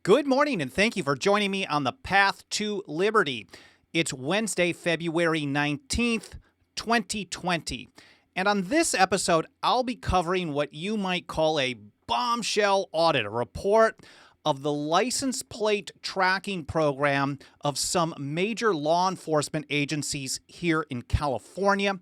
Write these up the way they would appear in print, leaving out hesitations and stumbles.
Good morning, and thank you for joining me on the Path to Liberty. It's Wednesday, February 19th, 2020. And on this episode, I'll be covering what you might call a bombshell audit, a report of the license plate tracking program of some major law enforcement agencies here in California.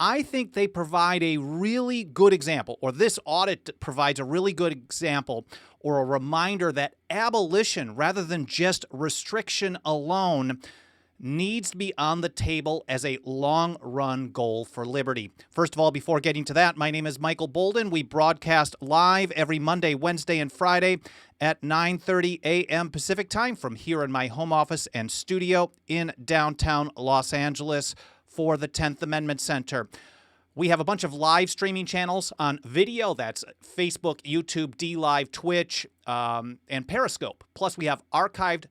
I think they provide a really good example, or this audit provides a really good example or a reminder that abolition, rather than just restriction alone, needs to be on the table as a long-run goal for liberty. First of all, before getting to that, my name is Michael Bolden. We broadcast live every Monday, Wednesday, and Friday at 9:30 a.m. Pacific time from here in my home office and studio in downtown Los Angeles for the 10th Amendment Center. We have a bunch of live streaming channels on video. That's Facebook, YouTube, DLive, Twitch, and Periscope. Plus, we have archived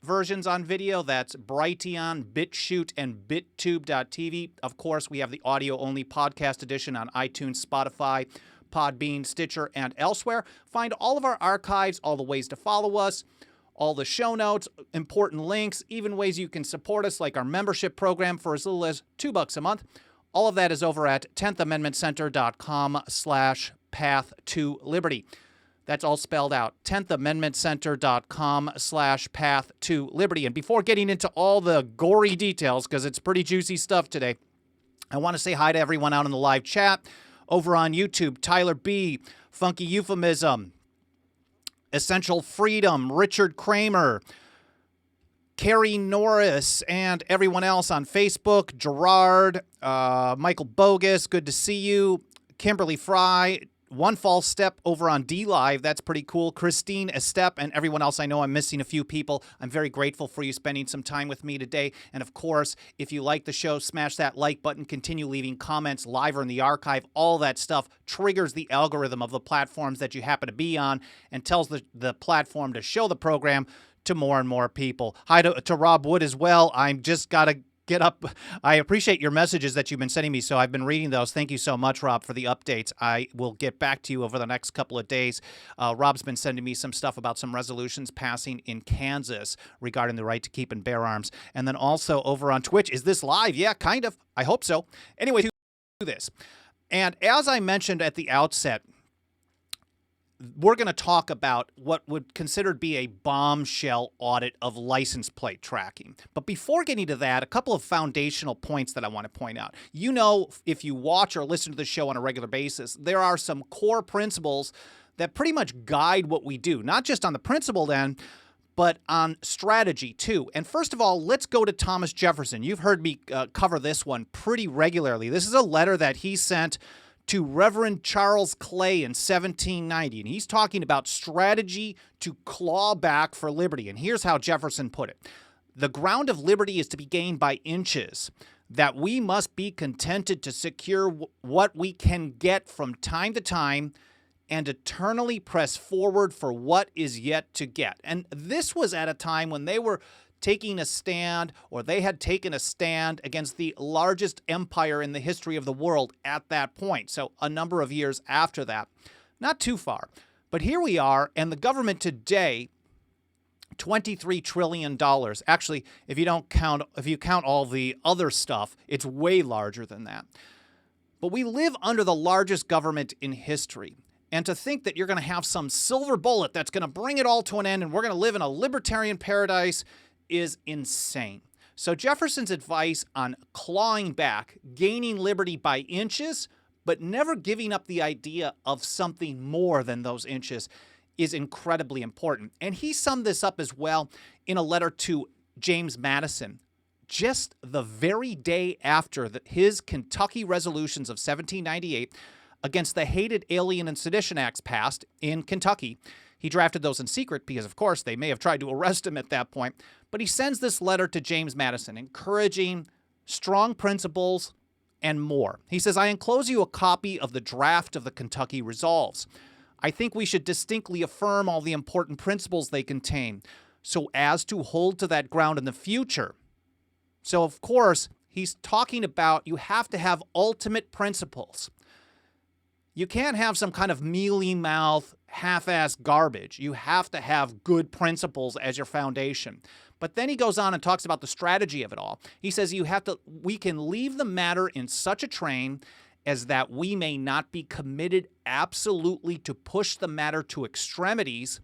versions on video. That's Brighteon, BitChute, and BitTube.tv. Of course, we have the audio-only podcast edition on iTunes, Spotify, Podbean, Stitcher, and elsewhere. Find all of our archives, all the ways to follow us, all the show notes, important links, even ways you can support us, like our membership program for as little as $2 a month. All of that is over at 10thamendmentcenter.com/path to liberty. That's all spelled out, 10thamendmentcenter.com/path to liberty. And before getting into all the gory details, because it's pretty juicy stuff today, I want to say hi to everyone out in the live chat. Over on YouTube, Tyler B., Funky Euphemism, Essential Freedom, Richard Kramer, Carrie Norris, and everyone else on Facebook, Gerard, Michael Bogus, good to see you, Kimberly Fry, One False Step over on DLive, that's pretty cool, Christine Estep, and everyone else. I know I'm missing a few people. I'm very grateful for you spending some time with me today. And of course, if you like the show, smash that like button, continue leaving comments live or in the archive. All that stuff triggers the algorithm of the platforms that you happen to be on and tells the platform to show the program to more and more people. Hi to Rob Wood as well. I'm just got to get up. I appreciate your messages that you've been sending me, so I've been reading those. Thank you so much, Rob, for the updates. I will get back to you over the next couple of days. Rob's been sending me some stuff about some resolutions passing in Kansas regarding the right to keep and bear arms. And then also over on Twitch, is this live? Yeah, kind of. I hope so. Anyway, to this. And as I mentioned at the outset, we're going to talk about what would consider to be a bombshell audit of license plate tracking. But before getting to that, a couple of foundational points that I want to point out. You know, if you watch or listen to the show on a regular basis, there are some core principles that pretty much guide what we do, not just on the principle end, but on strategy too. And first of all, let's go to Thomas Jefferson. You've heard me cover this one pretty regularly. This is a letter that he sent to Reverend Charles Clay in 1790, and he's talking about strategy to claw back for liberty. And here's how Jefferson put it. The ground of liberty is to be gained by inches, that we must be contented to secure what we can get from time to time and eternally press forward for what is yet to get. And this was at a time when they were taking a stand, or they had taken a stand against the largest empire in the history of the world at that point. So a number of years after that, not too far. But here we are, and the government today, $23 trillion. Actually, if you count all the other stuff, it's way larger than that. But we live under the largest government in history. And to think that you're going to have some silver bullet that's going to bring it all to an end and we're going to live in a libertarian paradise is insane. So Jefferson's advice on clawing back, gaining liberty by inches, but never giving up the idea of something more than those inches is incredibly important. And he summed this up as well in a letter to James Madison, just the very day after his Kentucky resolutions of 1798 against the hated Alien and Sedition Acts passed in Kentucky. He drafted those in secret because, of course, they may have tried to arrest him at that point. But he sends this letter to James Madison, encouraging strong principles and more. He says, I enclose you a copy of the draft of the Kentucky Resolves. I think we should distinctly affirm all the important principles they contain so as to hold to that ground in the future. So, of course, he's talking about you have to have ultimate principles. You can't have some kind of mealy-mouth, half-assed garbage. You have to have good principles as your foundation. But then he goes on and talks about the strategy of it all. He says we can leave the matter in such a train as that we may not be committed absolutely to push the matter to extremities,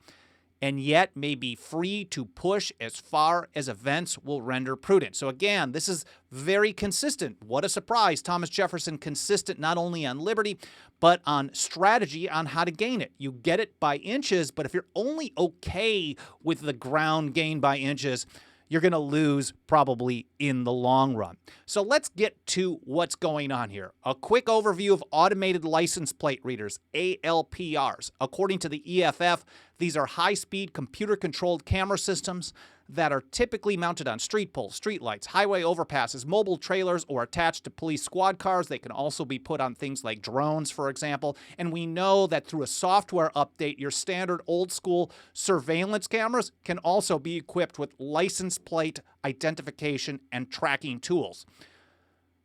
and yet may be free to push as far as events will render prudent. So again, this is very consistent. What a surprise. Thomas Jefferson consistent not only on liberty, but on strategy on how to gain it. You get it by inches, but if you're only okay with the ground gained by inches, you're going to lose probably in the long run. So let's get to what's going on here. A quick overview of automated license plate readers, ALPRs. According to the EFF, these are high-speed computer-controlled camera systems that are typically mounted on street poles, street lights, highway overpasses, mobile trailers, or attached to police squad cars. They can also be put on things like drones, for example. And we know that through a software update, your standard old-school surveillance cameras can also be equipped with license plate identification and tracking tools.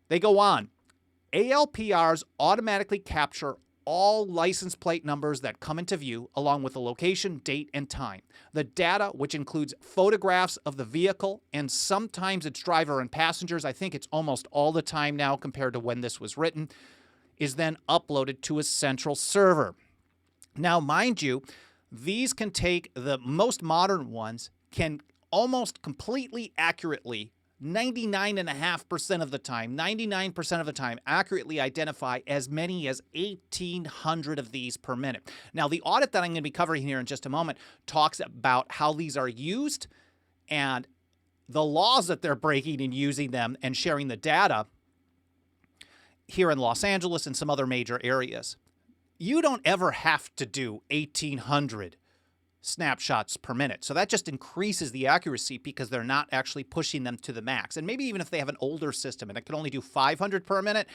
They go on. ALPRs automatically capture all license plate numbers that come into view, along with the location, date, and time. The data, which includes photographs of the vehicle and sometimes its driver and passengers, I think it's almost all the time now compared to when this was written, is then uploaded to a central server. Now, mind you, these can take, the most modern ones can almost completely accurately 99.5% of the time, 99% of the time, accurately identify as many as 1,800 of these per minute. Now, the audit that I'm going to be covering here in just a moment talks about how these are used and the laws that they're breaking in using them and sharing the data here in Los Angeles and some other major areas. You don't ever have to do 1,800 snapshots per minute. So that just increases the accuracy because they're not actually pushing them to the max. And maybe even if they have an older system and it can only do 500 per minute,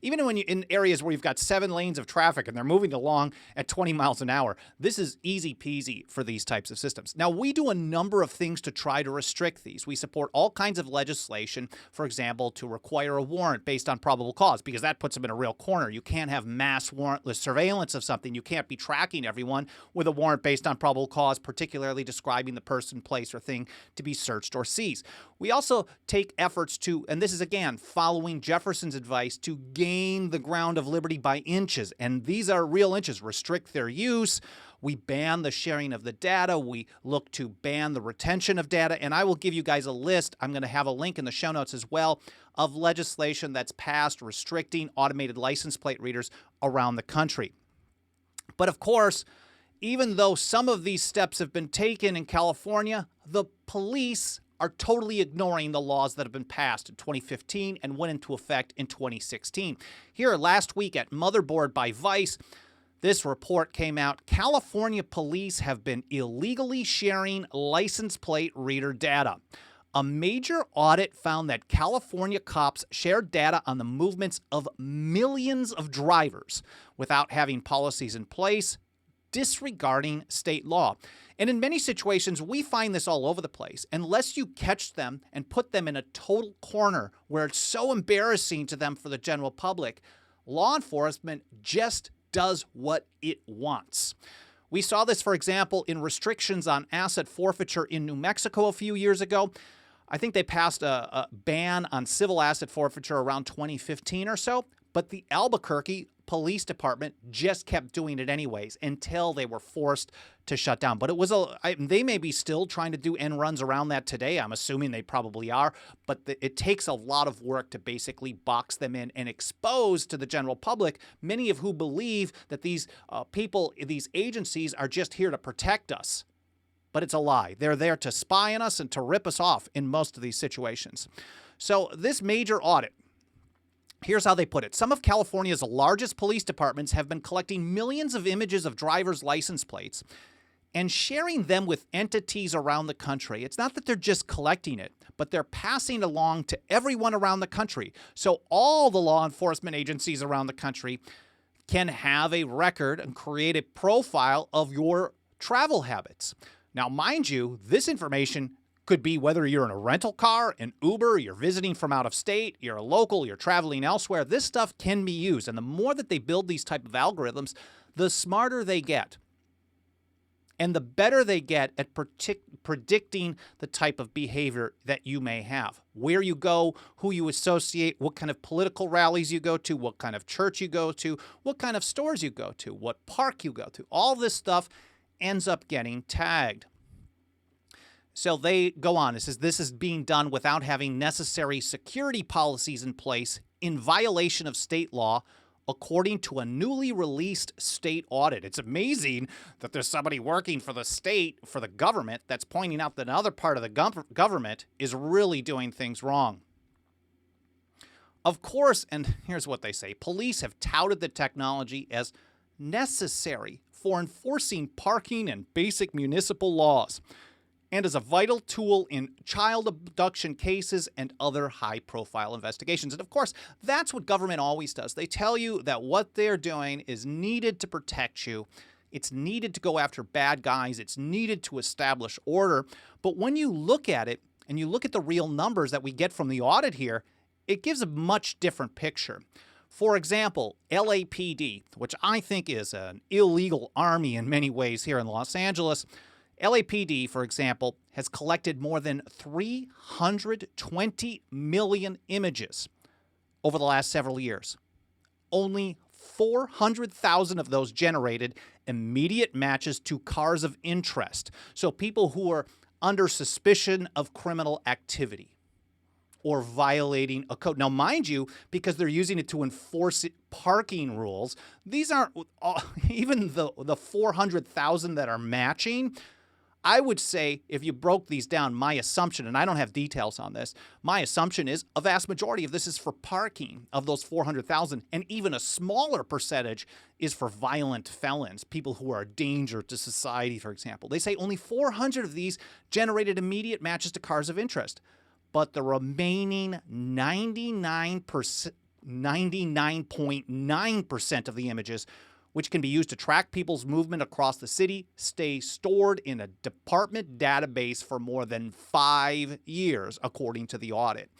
even when you in areas where you've got 7 lanes of traffic and they're moving along at 20 miles an hour, this is easy peasy for these types of systems. Now, we do a number of things to try to restrict these. We support all kinds of legislation, for example, to require a warrant based on probable cause, because that puts them in a real corner. You can't have mass warrantless surveillance of something. You can't be tracking everyone with a warrant based on probable cause, particularly describing the person, place, or thing to be searched or seized. We also take efforts to, and this is again following Jefferson's advice, to gain the ground of liberty by inches. And these are real inches. Restrict their use. We ban the sharing of the data. We look to ban the retention of data. And I will give you guys a list. I'm going to have a link in the show notes as well of legislation that's passed restricting automated license plate readers around the country. But of course, even though some of these steps have been taken in California, the police are totally ignoring the laws that have been passed in 2015 and went into effect in 2016. Here last week at Motherboard by Vice, this report came out. California police have been illegally sharing license plate reader data. A major audit found that California cops shared data on the movements of millions of drivers without having policies in place, disregarding state law. And in many situations, we find this all over the place. Unless you catch them and put them in a total corner where it's so embarrassing to them for the general public, law enforcement just does what it wants. We saw this, for example, in restrictions on asset forfeiture in New Mexico a few years ago. I think they passed a ban on civil asset forfeiture around 2015 or so, but the Albuquerque Police Department just kept doing it anyways until they were forced to shut down. But it was they may be still trying to do end runs around that today. I'm assuming they probably are, but it takes a lot of work to basically box them in and expose to the general public, many of who believe that these people, these agencies are just here to protect us. But it's a lie. They're there to spy on us and to rip us off in most of these situations. So this major audit, here's how they put it. Some of California's largest police departments have been collecting millions of images of driver's license plates and sharing them with entities around the country. It's not that they're just collecting it, but they're passing along to everyone around the country. So all the law enforcement agencies around the country can have a record and create a profile of your travel habits. Now, mind you, this information Could be whether you're in a rental car, an Uber, you're visiting from out of state, you're a local, you're traveling elsewhere. This stuff can be used. And the more that they build these type of algorithms, the smarter they get. And the better they get at predicting the type of behavior that you may have. Where you go, who you associate, what kind of political rallies you go to, what kind of church you go to, what kind of stores you go to, what park you go to. All this stuff ends up getting tagged. So they go on. It says this is being done without having necessary security policies in place in violation of state law, according to a newly released state audit. It's amazing that there's somebody working for the state, for the government, that's pointing out that another part of the government is really doing things wrong. Of course, and here's what they say, police have touted the technology as necessary for enforcing parking and basic municipal laws, and as a vital tool in child abduction cases and other high-profile investigations. And of course, that's what government always does. They tell you that what they're doing is needed to protect you. It's needed to go after bad guys. It's needed to establish order. But when you look at it, and you look at the real numbers that we get from the audit here, it gives a much different picture. For example, LAPD, which I think is an illegal army in many ways here in Los Angeles, LAPD, for example, has collected more than 320 million images over the last several years. Only 400,000 of those generated immediate matches to cars of interest. So people who are under suspicion of criminal activity or violating a code. Now, mind you, because they're using it to enforce parking rules, these aren't even the 400,000 that are matching. I would say if you broke these down, my assumption, and I don't have details on this, my assumption is a vast majority of this is for parking of those 400,000, and even a smaller percentage is for violent felons, people who are a danger to society, for example. They say only 400 of these generated immediate matches to cars of interest, but the remaining 99.9% of the images, which can be used to track people's movement across the city, stay stored in a department database for more than 5 years, according to the audit.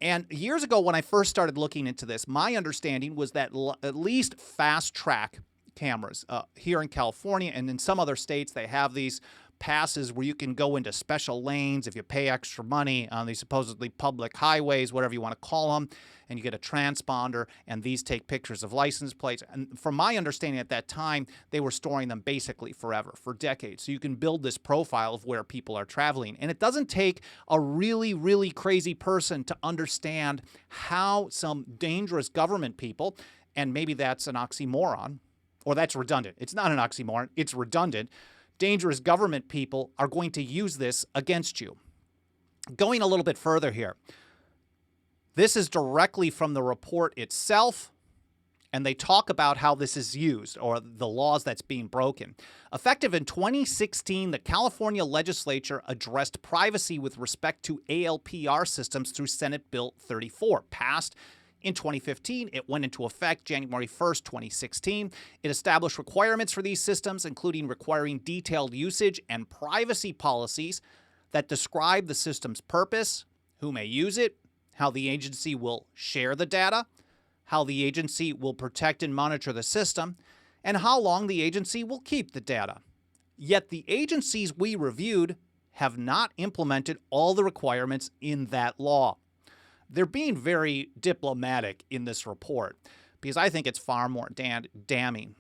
And years ago, when I first started looking into this, my understanding was that at least fast-track cameras here in California and in some other states, they have these passes where you can go into special lanes if you pay extra money on these supposedly public highways, whatever you want to call them, and you get a transponder, and these take pictures of license plates. And from my understanding at that time, they were storing them basically forever, for decades. So you can build this profile of where people are traveling. And it doesn't take a really, really crazy person to understand how some dangerous government people, and maybe that's an oxymoron, or that's redundant. It's not an oxymoron, it's redundant. Dangerous government people are going to use this against you. Going a little bit further here, this is directly from the report itself, and they talk about how this is used, or the laws that's being broken. Effective in 2016, the California legislature addressed privacy with respect to ALPR systems through Senate Bill 34, passed in 2015. It went into effect January 1st, 2016. It established requirements for these systems, including requiring detailed usage and privacy policies that describe the system's purpose, who may use it, how the agency will share the data, how the agency will protect and monitor the system, and how long the agency will keep the data. Yet the agencies we reviewed have not implemented all the requirements in that law. They're being very diplomatic in this report because I think it's far more damning.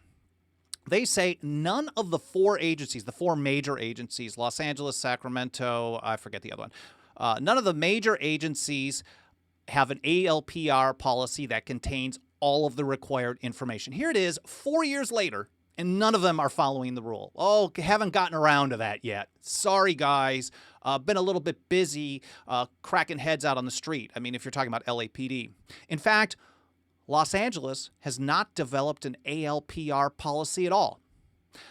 They say none of the four agencies, the four major agencies, Los Angeles, Sacramento, I forget the other one, none of the major agencies have an ALPR policy that contains all of the required information. Here it is, 4 years later, and none of them are following the rule. Oh, haven't gotten around to that yet. Sorry, guys. Been a little bit busy cracking heads out on the street. I mean, if you're talking about LAPD. In fact, Los Angeles has not developed an ALPR policy at all.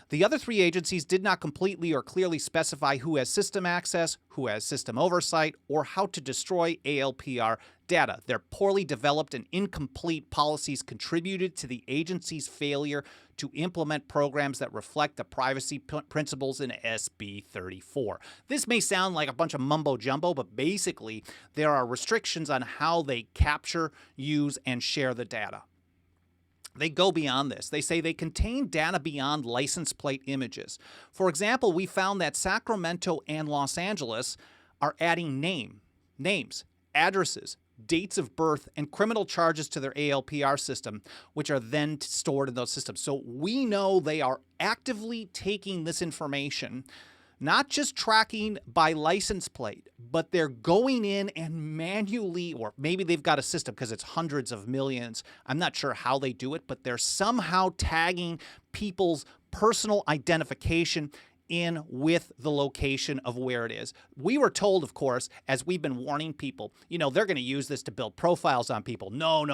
The other three agencies did not completely or clearly specify who has system access, who has system oversight, or how to destroy ALPR data. Their poorly developed and incomplete policies contributed to the agency's failure to implement programs that reflect the privacy principles in SB 34. This may sound like a bunch of mumbo-jumbo, but basically there are restrictions on how they capture, use, and share the data. They go beyond this. They say they contain data beyond license plate images. For example, we found that Sacramento and Los Angeles are adding names, addresses, dates of birth, and criminal charges to their ALPR system, which are then stored in those systems. So we know they are actively taking this information, not just tracking by license plate, but they're going in and manually, or maybe they've got a system because it's hundreds of millions. I'm not sure how they do it, but they're somehow tagging people's personal identification in with the location of where it is. We were told, of course, as we've been warning people, they're going to use this to build profiles on people. No.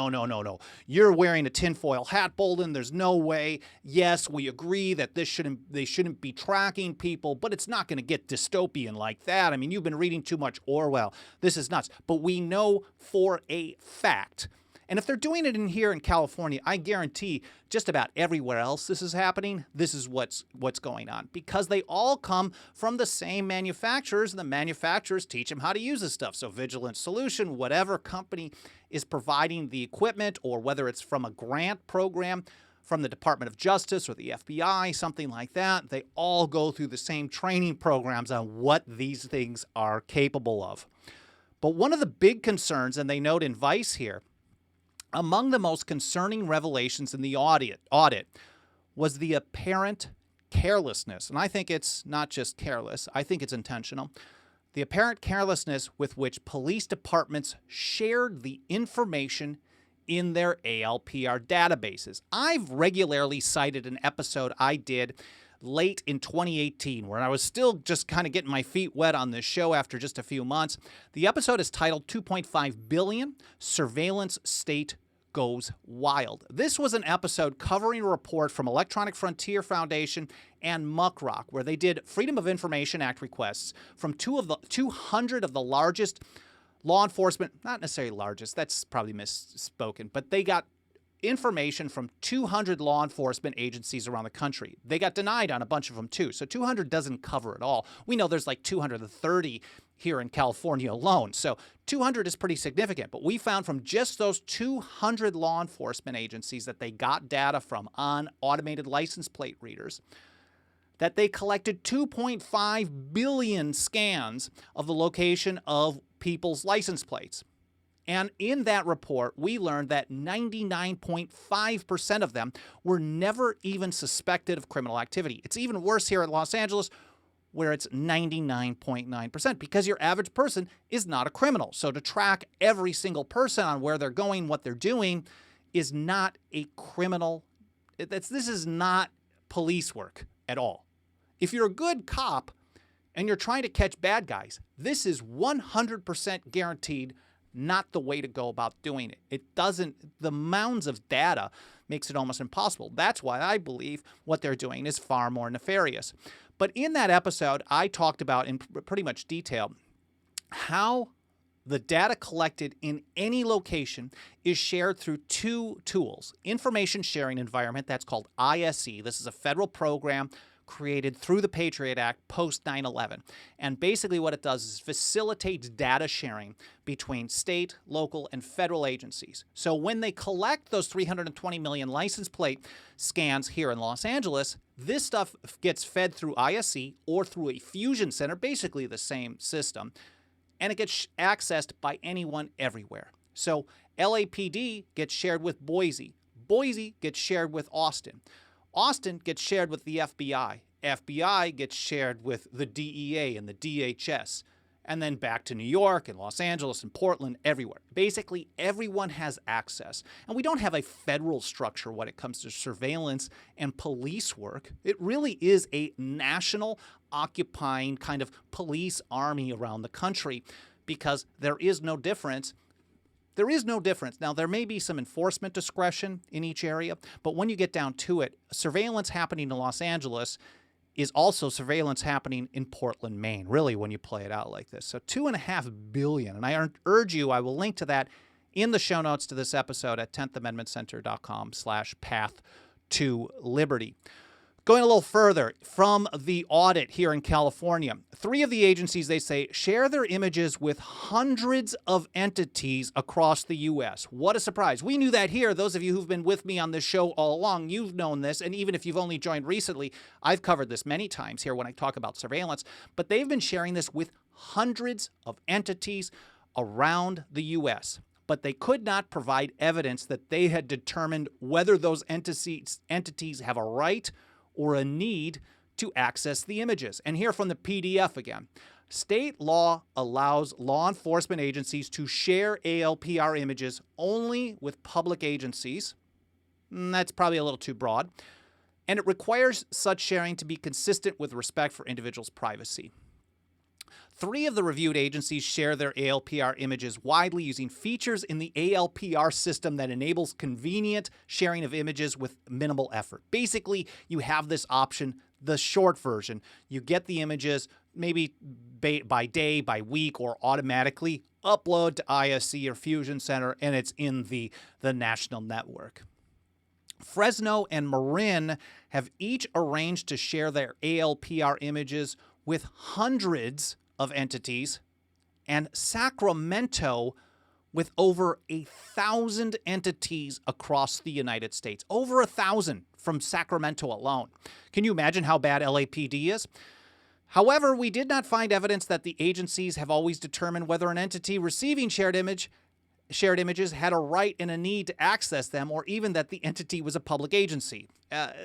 You're wearing a tinfoil hat, Bolden. There's no way. Yes, we agree that they shouldn't be tracking people, but it's not going to get dystopian like that. I mean, you've been reading too much Orwell. This is nuts. But we know for a fact, and if they're doing it here in California, I guarantee just about everywhere else this is happening, this is what's going on. Because they all come from the same manufacturers, and the manufacturers teach them how to use this stuff. So Vigilant Solution, whatever company is providing the equipment, or whether it's from a grant program from the Department of Justice or the FBI, something like that, they all go through the same training programs on what these things are capable of. But one of the big concerns, and they note in Vice here, among the most concerning revelations in the audit was the apparent carelessness, and I think it's not just careless, I think it's intentional, the apparent carelessness with which police departments shared the information in their ALPR databases. I've regularly cited an episode I did late in 2018, where I was still just kind of getting my feet wet on this show after just a few months. The episode is titled 2.5 Billion, Surveillance State Goes Wild. This was an episode covering a report from Electronic Frontier Foundation and Muckrock, where they did Freedom of Information Act requests from 200 of the largest law enforcement, not necessarily largest, that's probably misspoken, but they got information from 200 law enforcement agencies around the country. They got denied on a bunch of them too. So 200 doesn't cover it all. We know there's like 230 here in California alone. So 200 is pretty significant. But we found from just those 200 law enforcement agencies that they got data from on automated license plate readers, that they collected 2.5 billion scans of the location of people's license plates. And in that report, we learned that 99.5% of them were never even suspected of criminal activity. It's even worse here in Los Angeles, where it's 99.9%, because your average person is not a criminal. So to track every single person on where they're going, what they're doing, is not a criminal. This is not police work at all. If you're a good cop and you're trying to catch bad guys, this is 100% guaranteed not the way to go about doing it. It doesn't, the mounds of data makes it almost impossible. That's why I believe what they're doing is far more nefarious. But in that episode, I talked about in pretty much detail how the data collected in any location is shared through two tools. Information sharing environment, that's called ISE. This is a federal program created through the Patriot Act post 9/11. And basically what it does is facilitates data sharing between state, local, and federal agencies. So when they collect those 320 million license plate scans here in Los Angeles, this stuff gets fed through ISE or through a fusion center, basically the same system, and it gets accessed by anyone everywhere. So LAPD gets shared with Boise. Boise gets shared with Austin. Austin gets shared with the FBI. FBI gets shared with the DEA and the DHS. And then back to New York and Los Angeles and Portland, everywhere. Basically, everyone has access. And we don't have a federal structure when it comes to surveillance and police work. It really is a national occupying kind of police army around the country, because there is no difference There is no difference. Now, there may be some enforcement discretion in each area, but when you get down to it, surveillance happening in Los Angeles is also surveillance happening in Portland, Maine, really, when you play it out like this. So $2.5 billion. And I urge you, I will link to that in the show notes to this episode at 10thamendmentcenter.com/path to liberty. Going a little further, from the audit here in California, 3 of the agencies, they say, share their images with hundreds of entities across the U.S. What a surprise. We knew that here. Those of you who've been with me on this show all along, you've known this. And even if you've only joined recently, I've covered this many times here when I talk about surveillance. But they've been sharing this with hundreds of entities around the U.S. But they could not provide evidence that they had determined whether those entities have a right or a need to access the images. And here from the PDF again. State law allows law enforcement agencies to share ALPR images only with public agencies. That's probably a little too broad. And it requires such sharing to be consistent with respect for individuals' privacy. 3 of the reviewed agencies share their ALPR images widely using features in the ALPR system that enables convenient sharing of images with minimal effort. Basically, you have this option, the short version. You get the images maybe by day, by week, or automatically upload to ISC or Fusion Center, and it's in the national network. Fresno and Marin have each arranged to share their ALPR images with hundreds of entities, and Sacramento with over 1,000 entities across the United States. Over 1,000 from Sacramento alone. Can you imagine how bad LAPD is? However, we did not find evidence that the agencies have always determined whether an entity receiving shared images had a right and a need to access them, or even that the entity was a public agency.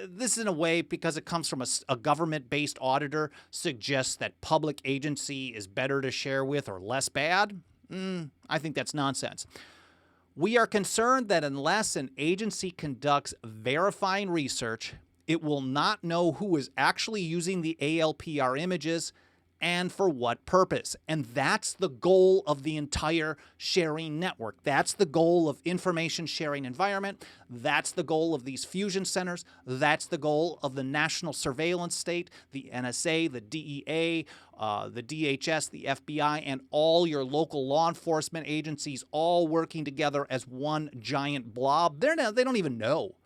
This, in a way, because it comes from a government-based auditor, suggests that public agency is better to share with or less bad. I think that's nonsense. We are concerned that unless an agency conducts verifying research, it will not know who is actually using the ALPR images and for what purpose. And that's the goal of the entire sharing network. That's the goal of information sharing environment. That's the goal of these fusion centers. That's the goal of the national surveillance state, the NSA, the DEA, the DHS, the FBI, and all your local law enforcement agencies all working together as one giant blob. They don't even know.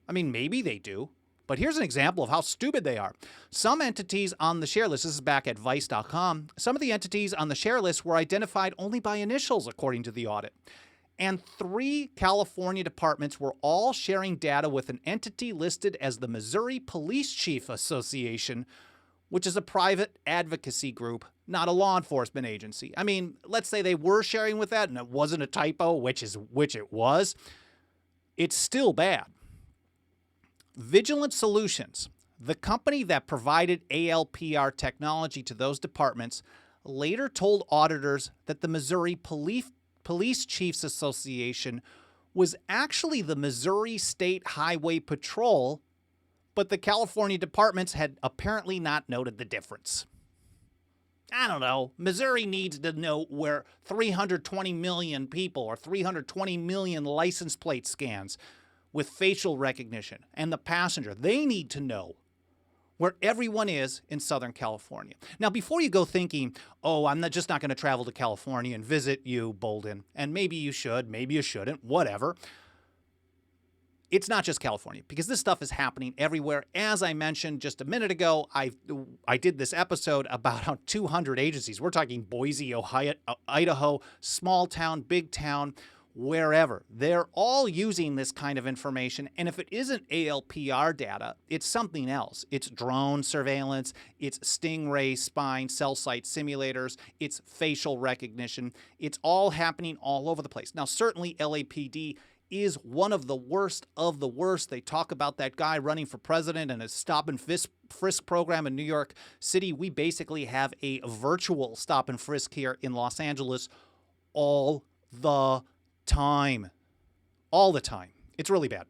I mean, maybe they do. But here's an example of how stupid they are. Some entities on the share list, this is back at vice.com, some of the entities on the share list were identified only by initials, according to the audit. And 3 California departments were all sharing data with an entity listed as the Missouri Police Chief Association, which is a private advocacy group, not a law enforcement agency. I mean, let's say they were sharing with that and it wasn't a typo, which it was. It's still bad. Vigilant Solutions, the company that provided ALPR technology to those departments, later told auditors that the Missouri Police Chiefs Association was actually the Missouri State Highway Patrol, but the California departments had apparently not noted the difference. I don't know. Missouri needs to know where 320 million people or 320 million license plate scans with facial recognition and the passenger. They need to know where everyone is in Southern California. Now, before you go thinking, oh, I'm just not going to travel to California and visit you, Bolden, and maybe you should, maybe you shouldn't, whatever. It's not just California, because this stuff is happening everywhere. As I mentioned just a minute ago, I did this episode about how 200 agencies, we're talking Boise, Ohio, Idaho, small town, big town, wherever. They're all using this kind of information, and if it isn't ALPR data, it's something else. It's drone surveillance, it's stingray spine cell site simulators, it's facial recognition. It's all happening all over the place. Now, certainly LAPD is one of the worst of the worst. They talk about that guy running for president and his stop and frisk program in New York City. We basically have a virtual stop and frisk here in Los Angeles all the time. All the time. It's really bad.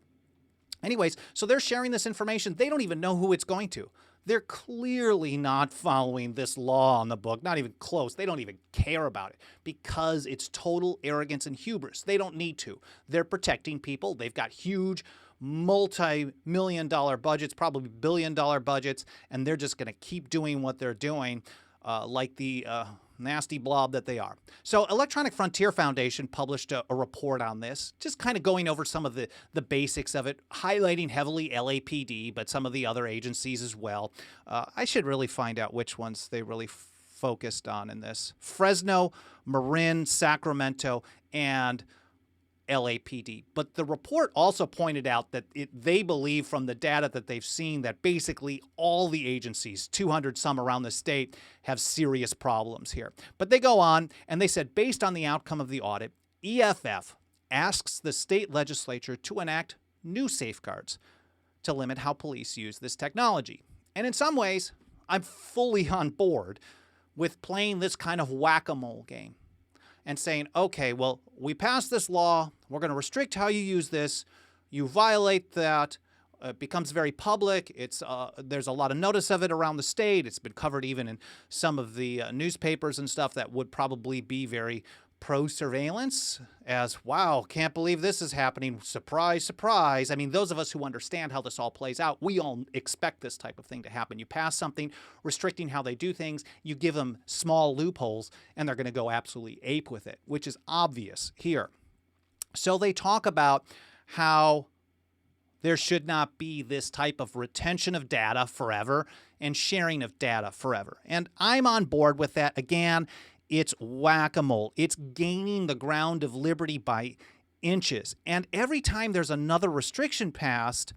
Anyways, so they're sharing this information. They don't even know who it's going to. They're clearly not following this law on the book, not even close. They don't even care about it because it's total arrogance and hubris. They don't need to. They're protecting people. They've got huge multi-million-dollar budgets, probably billion-dollar budgets, and they're just going to keep doing what they're doing like the nasty blob that they are. So Electronic Frontier Foundation published a report on this, just kind of going over some of the basics of it, highlighting heavily LAPD, but some of the other agencies as well. I should really find out which ones they really focused on in this. Fresno, Marin, Sacramento, and LAPD. But the report also pointed out that they believe from the data that they've seen that basically all the agencies, 200 some around the state, have serious problems here. But they go on and they said, based on the outcome of the audit, EFF asks the state legislature to enact new safeguards to limit how police use this technology. And in some ways, I'm fully on board with playing this kind of whack-a-mole game and saying, okay, well, we passed this law. We're going to restrict how you use this. You violate that. It becomes very public. There's a lot of notice of it around the state. It's been covered even in some of the newspapers and stuff that would probably be very pro-surveillance, as, wow, can't believe this is happening. Surprise, surprise. I mean, those of us who understand how this all plays out, we all expect this type of thing to happen. You pass something restricting how they do things, you give them small loopholes, and they're going to go absolutely ape with it, which is obvious here. So they talk about how there should not be this type of retention of data forever and sharing of data forever. And I'm on board with that. Again, it's whack-a-mole. It's gaining the ground of liberty by inches. And every time there's another restriction passed,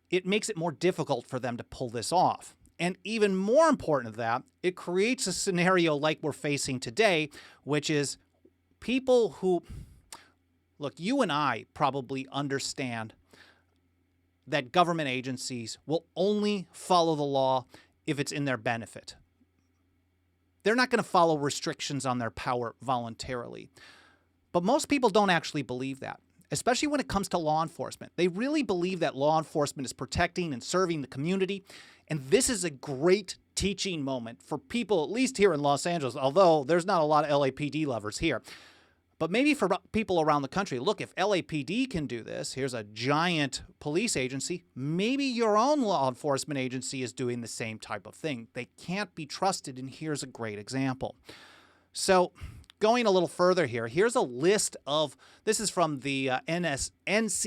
it makes it more difficult for them to pull this off. And even more important than that, it creates a scenario like we're facing today, which is people who, look, you and I probably understand that government agencies will only follow the law if it's in their benefit. They're not going to follow restrictions on their power voluntarily. But most people don't actually believe that, especially when it comes to law enforcement. They really believe that law enforcement is protecting and serving the community. And this is a great teaching moment for people, at least here in Los Angeles, although there's not a lot of LAPD lovers here. But maybe for people around the country, look, if LAPD can do this, here's a giant police agency, maybe your own law enforcement agency is doing the same type of thing. They can't be trusted, and here's a great example. So going a little further here, here's a list of, this is from the ncsl.org,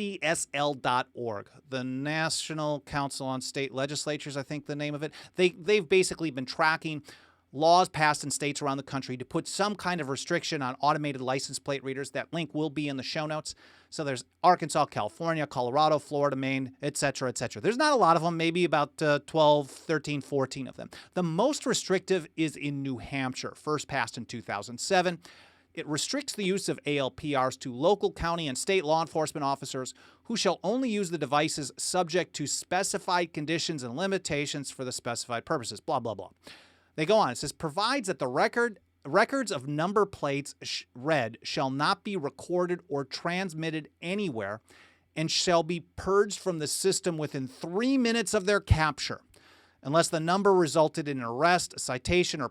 the National Council on State Legislatures, I think the name of it. They've basically been tracking laws passed in states around the country to put some kind of restriction on automated license plate readers. That link will be in the show notes. So there's Arkansas, California, Colorado, Florida, Maine, et cetera, et cetera. There's not a lot of them, maybe about 12, 13, 14 of them. The most restrictive is in New Hampshire, first passed in 2007. It restricts the use of ALPRs to local, county, and state law enforcement officers who shall only use the devices subject to specified conditions and limitations for the specified purposes, blah, blah, blah. They go on. It says, provides that the records of number plates read shall not be recorded or transmitted anywhere and shall be purged from the system within 3 minutes of their capture, unless the number resulted in an arrest, a citation, or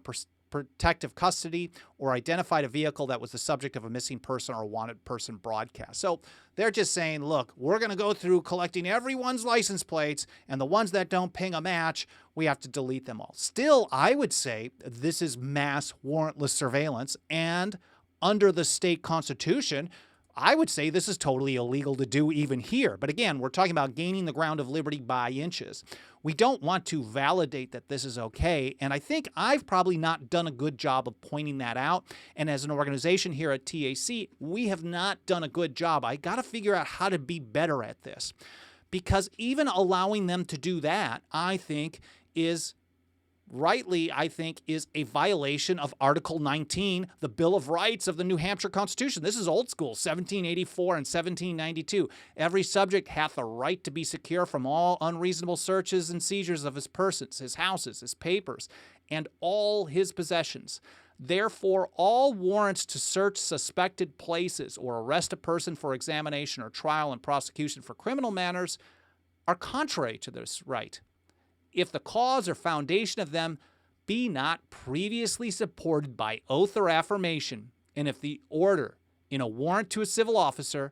protective custody, or identified a vehicle that was the subject of a missing person or a wanted person broadcast. So they're just saying, look, we're going to go through collecting everyone's license plates, and the ones that don't ping a match, we have to delete them all. Still, I would say this is mass warrantless surveillance, and under the state constitution, I would say this is totally illegal to do even here. But again, we're talking about gaining the ground of liberty by inches. We don't want to validate that this is okay. And I think I've probably not done a good job of pointing that out. And as an organization here at TAC, we have not done a good job. I got to figure out how to be better at this. Because even allowing them to do that, I think, is a violation of Article 19, the Bill of Rights of the New Hampshire Constitution. This is old school, 1784 and 1792. Every subject hath a right to be secure from all unreasonable searches and seizures of his persons, his houses, his papers, and all his possessions. Therefore, all warrants to search suspected places or arrest a person for examination or trial and prosecution for criminal matters are contrary to this right, if the cause or foundation of them be not previously supported by oath or affirmation, and if the order in a warrant to a civil officer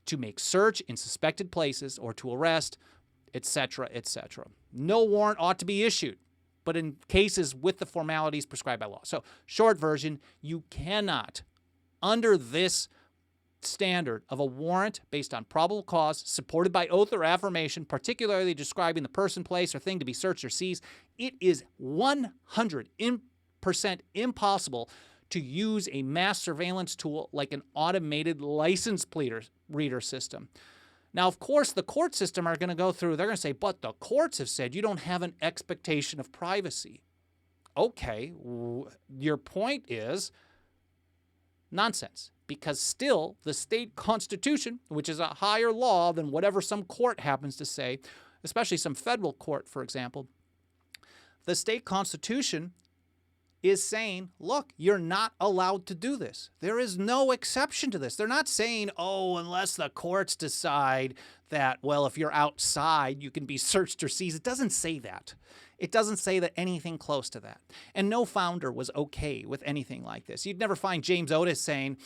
to make search in suspected places or to arrest, etc., etc. No warrant ought to be issued, but in cases with the formalities prescribed by law. So, short version, you cannot, under this standard of a warrant based on probable cause, supported by oath or affirmation, particularly describing the person, place, or thing to be searched or seized, it is 100% impossible to use a mass surveillance tool like an automated license plate reader system. Now, of course, the court system are going to go through, they're going to say, but the courts have said you don't have an expectation of privacy. Okay, your point is nonsense, because still the state constitution, which is a higher law than whatever some court happens to say, especially some federal court, for example, the state constitution is saying, look, you're not allowed to do this. There is no exception to this. They're not saying, oh, unless the courts decide that, well, if you're outside, you can be searched or seized. It doesn't say that. It doesn't say that anything close to that. And no founder was okay with anything like this. You'd never find James Otis saying,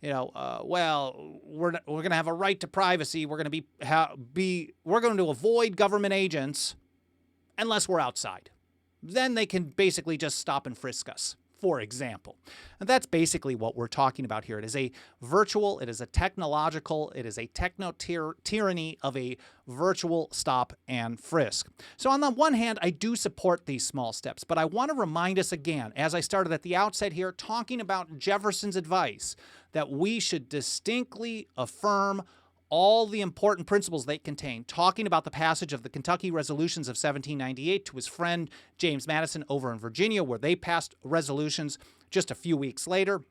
well, we're going to have a right to privacy. We're going to avoid government agents unless we're outside. Then they can basically just stop and frisk us, for example. And that's basically what we're talking about here. It is a virtual, it is a technological, it is a techno-tyranny of a virtual stop and frisk. So on the one hand, I do support these small steps, but I want to remind us again, as I started at the outset here, talking about Jefferson's advice, that we should distinctly affirm all the important principles they contain, talking about the passage of the Kentucky resolutions of 1798 to his friend James Madison over in Virginia, where they passed resolutions just a few weeks later.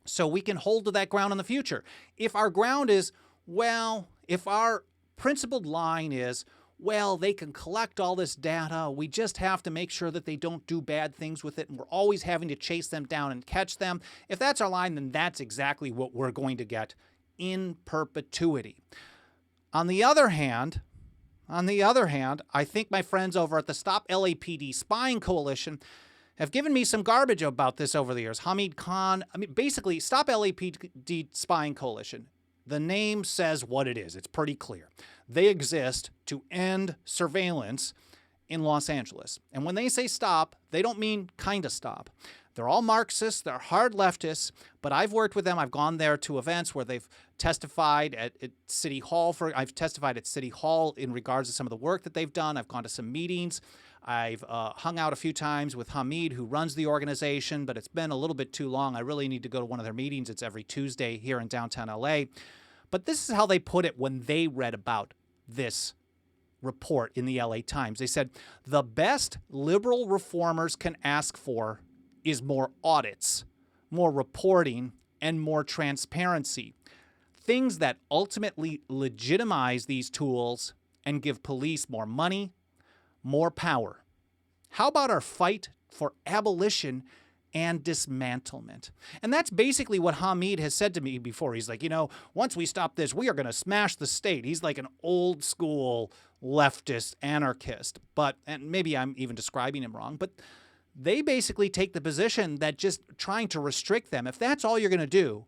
So we can hold to that ground in the future. If our ground is, well, if our principled line is, well, they can collect all this data, we just have to make sure that they don't do bad things with it, and we're always having to chase them down and catch them. If that's our line, then that's exactly what we're going to get in perpetuity. On the other hand, I think my friends over at the Stop LAPD Spying Coalition have given me some garbage about this over the years. Hamid Khan, basically, Stop LAPD Spying Coalition. The name says what it is. It's pretty clear. They exist to end surveillance in Los Angeles. And when they say stop, they don't mean kind of stop. They're all Marxists, they're hard leftists, but I've worked with them. I've gone there to events where they've testified at City Hall. I've testified at City Hall in regards to some of the work that they've done. I've gone to some meetings. I've hung out a few times with Hamid, who runs the organization, but it's been a little bit too long. I really need to go to one of their meetings. It's every Tuesday here in downtown LA. But this is how they put it when they read about this report in the LA Times. They said, the best liberal reformers can ask for is more audits, more reporting, and more transparency. Things that ultimately legitimize these tools and give police more money, more power. How about our fight for abolition and dismantlement? And that's basically what Hamid has said to me before. He's like, once we stop this, we are going to smash the state. He's like an old school leftist anarchist. And maybe I'm even describing him wrong, but they basically take the position that just trying to restrict them, if that's all you're going to do,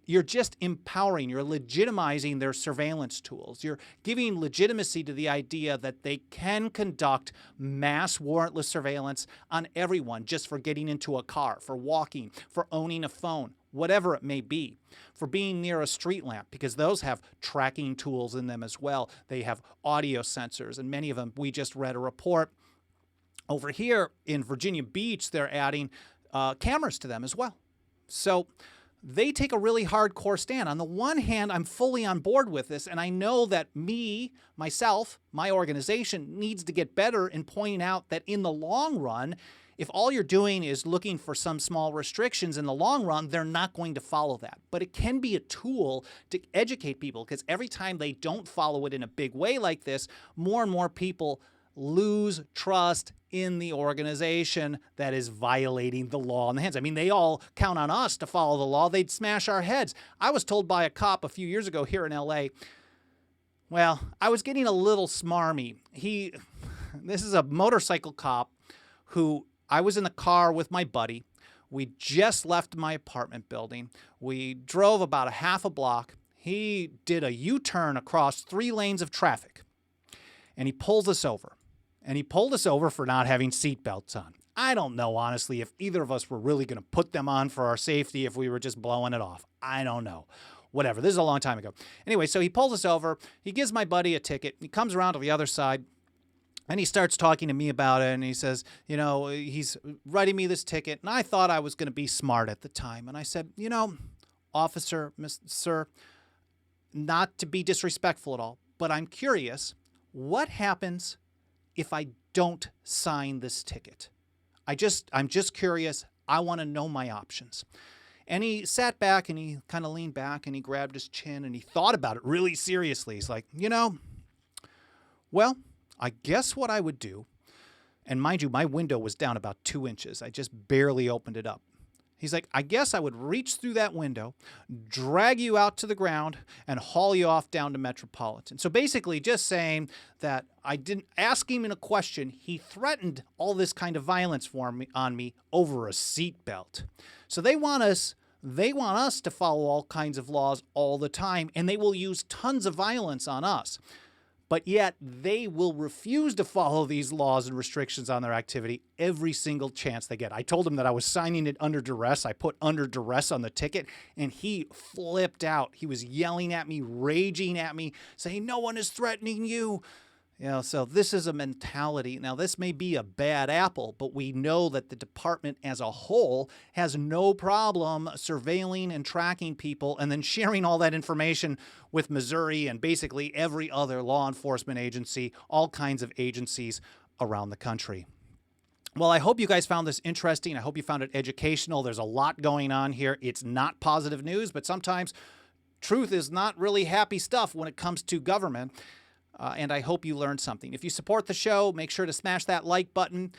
you're just empowering, you're legitimizing their surveillance tools. You're giving legitimacy to the idea that they can conduct mass warrantless surveillance on everyone just for getting into a car, for walking, for owning a phone, whatever it may be, for being near a street lamp, because those have tracking tools in them as well. They have audio sensors, and many of them, we just read a report. Over here in Virginia Beach, they're adding cameras to them as well. So they take a really hardcore stand. On the one hand, I'm fully on board with this, and I know that myself, my organization needs to get better in pointing out that in the long run, if all you're doing is looking for some small restrictions in the long run, they're not going to follow that. But it can be a tool to educate people, because every time they don't follow it in a big way like this, more and more people lose trust in the organization that is violating the law in the hands. They all count on us to follow the law. They'd smash our heads. I was told by a cop a few years ago here in LA, Well, I was getting a little smarmy. This is a motorcycle cop who I was in the car with my buddy. We just left my apartment building. We drove about a half a block. He did a U-turn across 3 lanes of traffic, and he pulls us over. And he pulled us over for not having seatbelts on. I don't know, honestly, if either of us were really going to put them on for our safety, if we were just blowing it off. I don't know. Whatever. This is a long time ago. Anyway, so he pulls us over. He gives my buddy a ticket. He comes around to the other side, and he starts talking to me about it. And he says, he's writing me this ticket. And I thought I was going to be smart at the time. And I said, officer, sir, not to be disrespectful at all, but I'm curious, what happens if I don't sign this ticket? I'm just curious. I want to know my options. And he sat back and he kind of leaned back and he grabbed his chin and he thought about it really seriously. He's like, well, I guess what I would do, and mind you, my window was down about 2 inches. I just barely opened it up. He's like, I guess I would reach through that window, drag you out to the ground, and haul you off down to Metropolitan. So basically just saying that I didn't ask him in a question. He threatened all this kind of violence on me over a seatbelt. So they want us to follow all kinds of laws all the time, and they will use tons of violence on us. But yet they will refuse to follow these laws and restrictions on their activity every single chance they get. I told him that I was signing it under duress. I put under duress on the ticket, and he flipped out. He was yelling at me, raging at me, saying, no one is threatening you. So this is a mentality. Now, this may be a bad apple, but we know that the department as a whole has no problem surveilling and tracking people and then sharing all that information with Missouri and basically every other law enforcement agency, all kinds of agencies around the country. Well, I hope you guys found this interesting. I hope you found it educational. There's a lot going on here. It's not positive news, but sometimes truth is not really happy stuff when it comes to government. And I hope you learned something. If you support the show, make sure to smash that like button.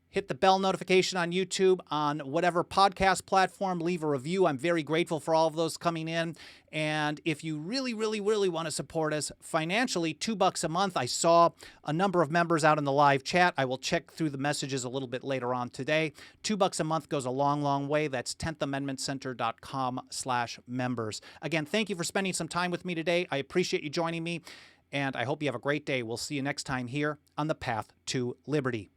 Hit the bell notification on YouTube, on whatever podcast platform. Leave a review. I'm very grateful for all of those coming in. And if you really, really, really want to support us financially, $2 a month. I saw a number of members out in the live chat. I will check through the messages a little bit later on today. $2 a month goes a long, long way. That's 10thamendmentcenter.com/members. Again, thank you for spending some time with me today. I appreciate you joining me. And I hope you have a great day. We'll see you next time here on the Path to Liberty.